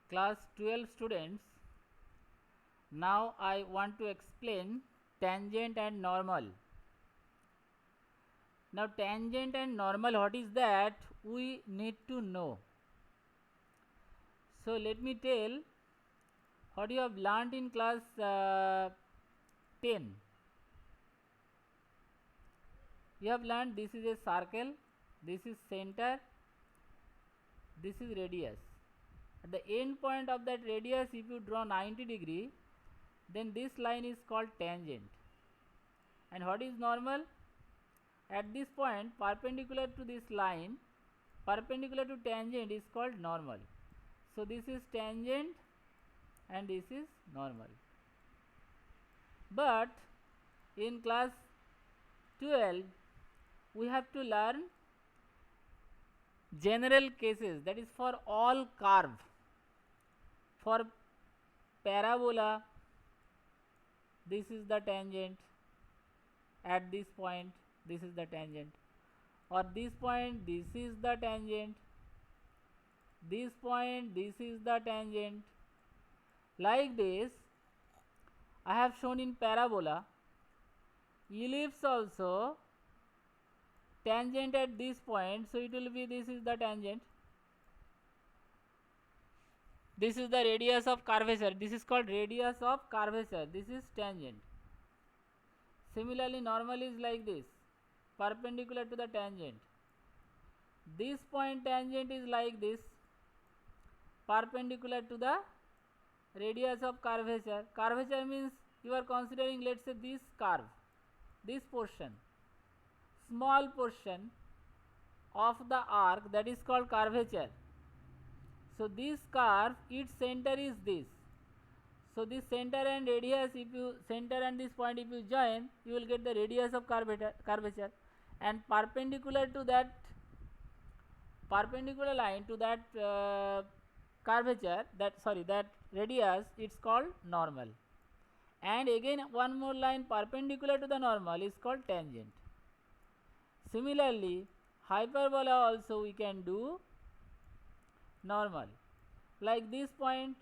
Class 12 students, now I want to explain tangent and normal. Now tangent and normal, what is that? We need to know. So let me tell what you have learnt in class 10. You have learnt this is a circle, this is center, this is radius. At the end point of that radius, if you draw 90 degree, then this line is called tangent. And what is normal? At this point, perpendicular to this line, perpendicular to tangent is called normal. So this is tangent and this is normal. But in class 12, we have to learn general cases, that is for all curve. For parabola, this is the tangent. At this point, this is the tangent. Or this point, this is the tangent. This point, this is the tangent. Like this, I have shown in parabola. Ellipse also tangent at this point, so it will be this is the tangent. This is the radius of curvature. This is called radius of curvature. This is tangent. Similarly, normal is like this, perpendicular to the tangent. This point tangent is like this, perpendicular to the radius of curvature. Curvature means you are considering, let's say, this curve, this portion, small portion of the arc, that is called curvature. So this curve, its center is this. So this center and radius, if you center and this point if you join, you will get the radius of curvature, and perpendicular to that, perpendicular line to that curvature, that radius, it's called normal. And again one more line perpendicular to the normal is called tangent. Similarly, hyperbola also we can do normal. Like this point,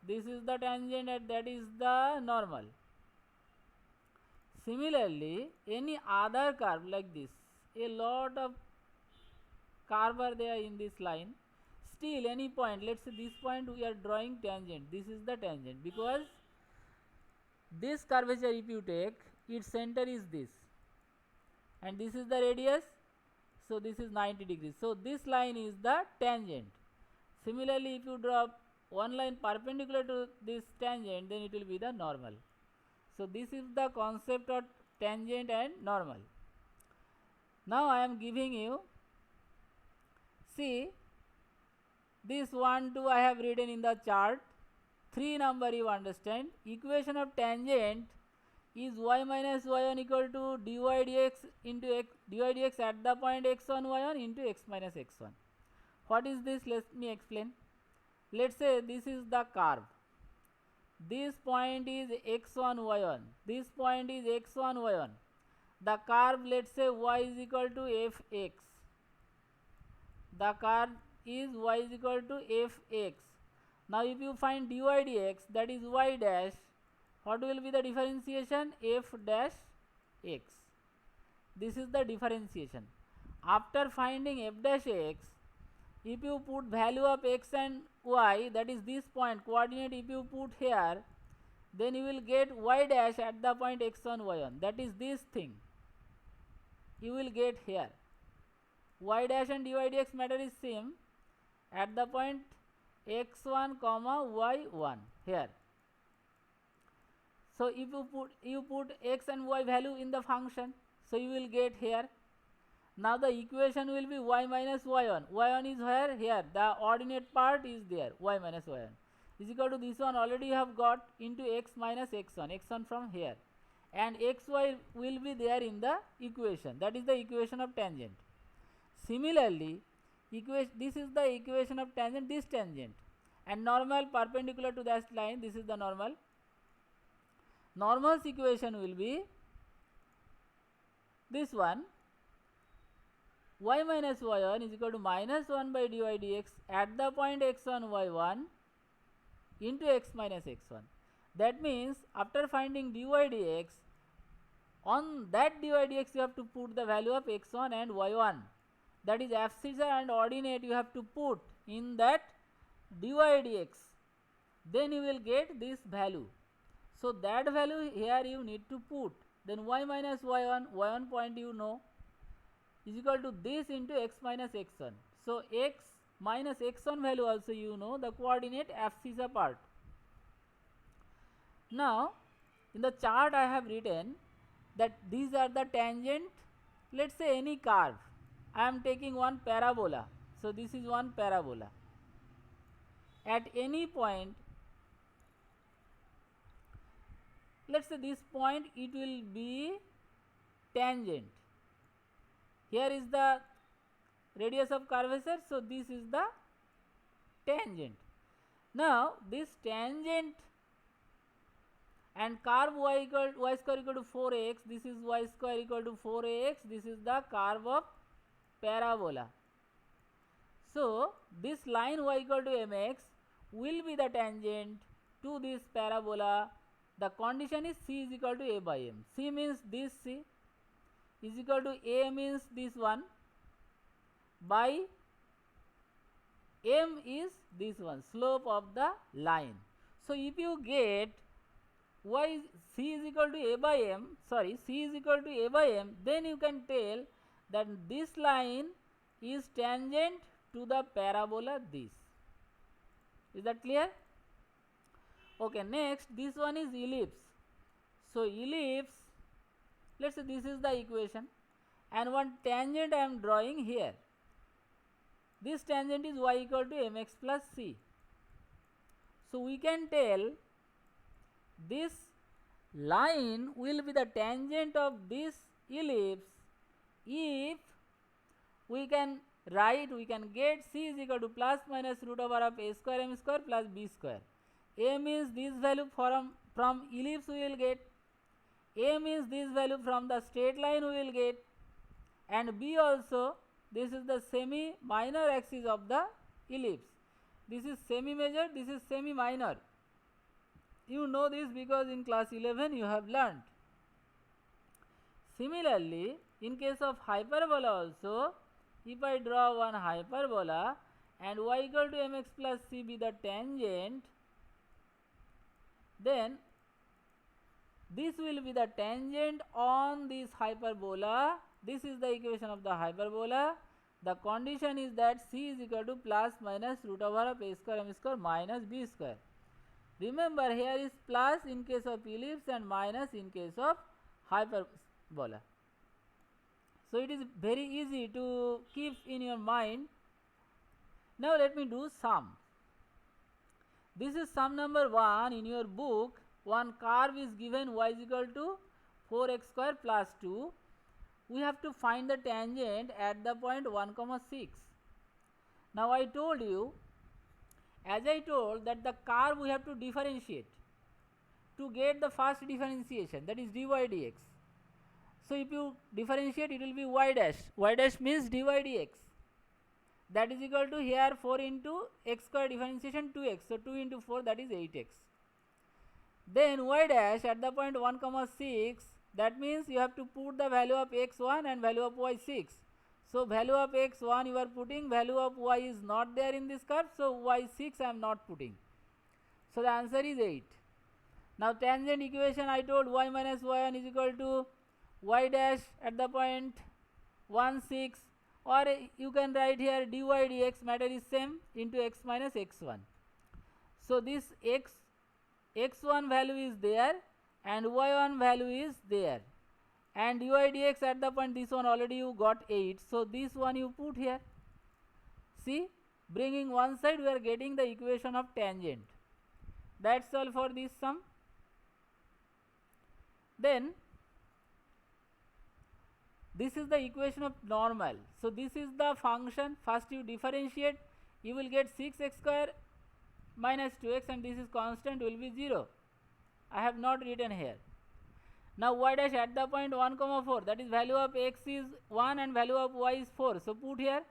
this is the tangent and that is the normal. Similarly, any other curve like this, a lot of curve are there in this line. Still any point, let's say this point we are drawing tangent, this is the tangent, because this curvature if you take, its center is this and this is the radius, so this is 90 degrees. So this line is the tangent. Similarly, if you draw one line perpendicular to this tangent, then it will be the normal. So this is the concept of tangent and normal. Now I am giving you, see, this 1, 2 I have written in the chart. 3 number you understand. Equation of tangent is y minus y1 equal to dy dx into x, dy dx at the point x1 y1 into x minus x1. What is this? Let me explain. Let's say this is the curve. This point is x1 y1. This point is x1 y1. The curve, let's say y is equal to fx. The curve is y is equal to fx. Now if you find dy dx, that is y dash, what will be the differentiation? F dash x. This is the differentiation. After finding f dash x, if you put value of x and y, that is this point coordinate, if you put here, then you will get y dash at the point x1 y1, that is this thing you will get here. Y dash and dy dx matter is same at the point x1 comma y1 here. So if you put x and y value in the function, so you will get here. Now the equation will be y minus y1. Y1 is where? Here. The ordinate part is there. Y minus y1 is equal to this one already you have got into x minus x1. X1 from here. And xy will be there in the equation. That is the equation of tangent. Similarly, this is the equation of tangent, this tangent. And normal perpendicular to that line, this is the normal. Normal's equation will be this one, y minus y1 is equal to minus 1 by dy dx at the point x1 y1 into x minus x1. That means after finding dy dx, on that dy dx you have to put the value of x1 and y1. That is abscissa and ordinate you have to put in that dy dx. Then you will get this value. So that value here you need to put. Then y minus y1 point you know is equal to this into x minus x1. So x minus x1 value also you know, the coordinate abscissa part. Now in the chart I have written that these are the tangent, let's say any curve. I am taking one parabola. So this is one parabola. At any point, let's say this point, it will be tangent. Here is the radius of curvature, so this is the tangent. Now this tangent and curve y square equal to 4x, this is y square equal to 4ax, this is the curve of parabola. So this line y equal to mx will be the tangent to this parabola. The condition is c is equal to a by m. C means this c is equal to a means this one by m is this one, slope of the line. So if you get c is equal to a by m, c is equal to a by m, then you can tell that this line is tangent to the parabola this. Is that clear? Okay, next this one is ellipse. So ellipse, let's say this is the equation and one tangent I am drawing here. This tangent is y equal to mx plus c. So we can tell this line will be the tangent of this ellipse if we can get c is equal to plus minus root over of a square m square plus b square. A means this value from ellipse we will get, a means this value from the straight line we will get, and b also, this is the semi minor axis of the ellipse. This is semi major, this is semi minor. You know this because in class 11 you have learnt. Similarly, in case of hyperbola also, if I draw one hyperbola and y equal to mx plus c be the tangent, then this will be the tangent on this hyperbola. This is the equation of the hyperbola. The condition is that c is equal to plus minus root over of a square m square minus b square. Remember, here is plus in case of ellipse and minus in case of hyperbola. So it is very easy to keep in your mind. Now let me do sum. This is sum number 1 in your book. One curve is given y is equal to 4x square plus 2. We have to find the tangent at the point 1, 6. Now I told you, as I told, that the curve we have to differentiate to get the first differentiation, that is dy dx. So if you differentiate, it will be y dash. Y dash means dy dx. That is equal to here 4 into x square differentiation 2x. So 2 into 4, that is 8x. Then y dash at the point 1, 6, that means you have to put the value of x1 and value of y6. So value of x1 you are putting, value of y is not there in this curve, so y6 I am not putting. So the answer is 8. Now tangent equation I told y minus y1 is equal to y dash at the point 1, 6, or you can write here dy dx, matter is same, into x minus x1. So this x1 value is there and y1 value is there, and dy dx at the point this one already you got 8, so this one you put here. See, bringing one side we are getting the equation of tangent. That's all for this sum. Then this is the equation of normal. So this is the function. First you differentiate, you will get 6x square minus 2x, and this is constant, will be 0. I have not written here. Now y dash at the point 1, 4, that is value of x is 1 and value of y is 4. So put here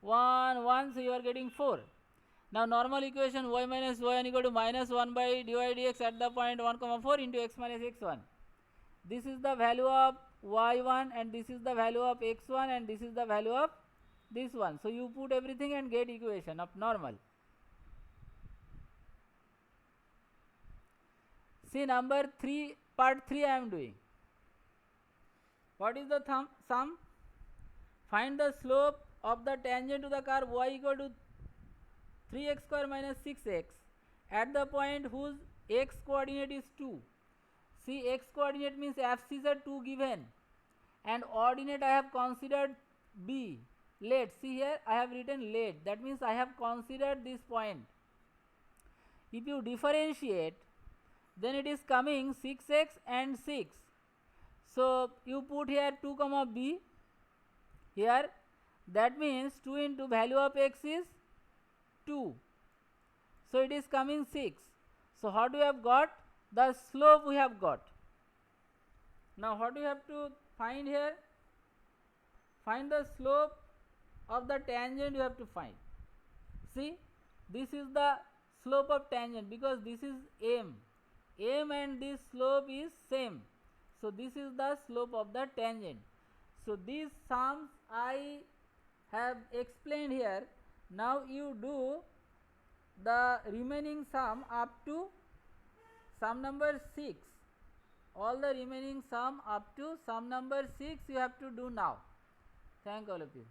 1, 1, so you are getting 4. Now normal equation y minus y1 equal to minus 1 by dy dx at the point 1 comma 4 into x minus x1. This is the value of y1 and this is the value of x1 and this is the value of this one. So you put everything and get equation of normal. See number 3, part 3 I am doing. What is the sum? Find the slope of the tangent to the curve y equal to 3x square minus 6x at the point whose x coordinate is 2. See, x coordinate means axes are 2 given and ordinate I have considered b. Let, see here I have written let, that means I have considered this point. If you differentiate, then it is coming 6x and 6. So you put here 2 comma b here, that means 2 into value of x is 2. So it is coming 6. So what we have got? The slope we have got. Now what we have to find here? Find the slope of the tangent you have to find. See, this is the slope of tangent because this is m. M and this slope is same. So this is the slope of the tangent. So these sums I have explained here. Now you do the remaining sum up to sum number 6. All the remaining sum up to sum number 6 you have to do now. Thank all of you.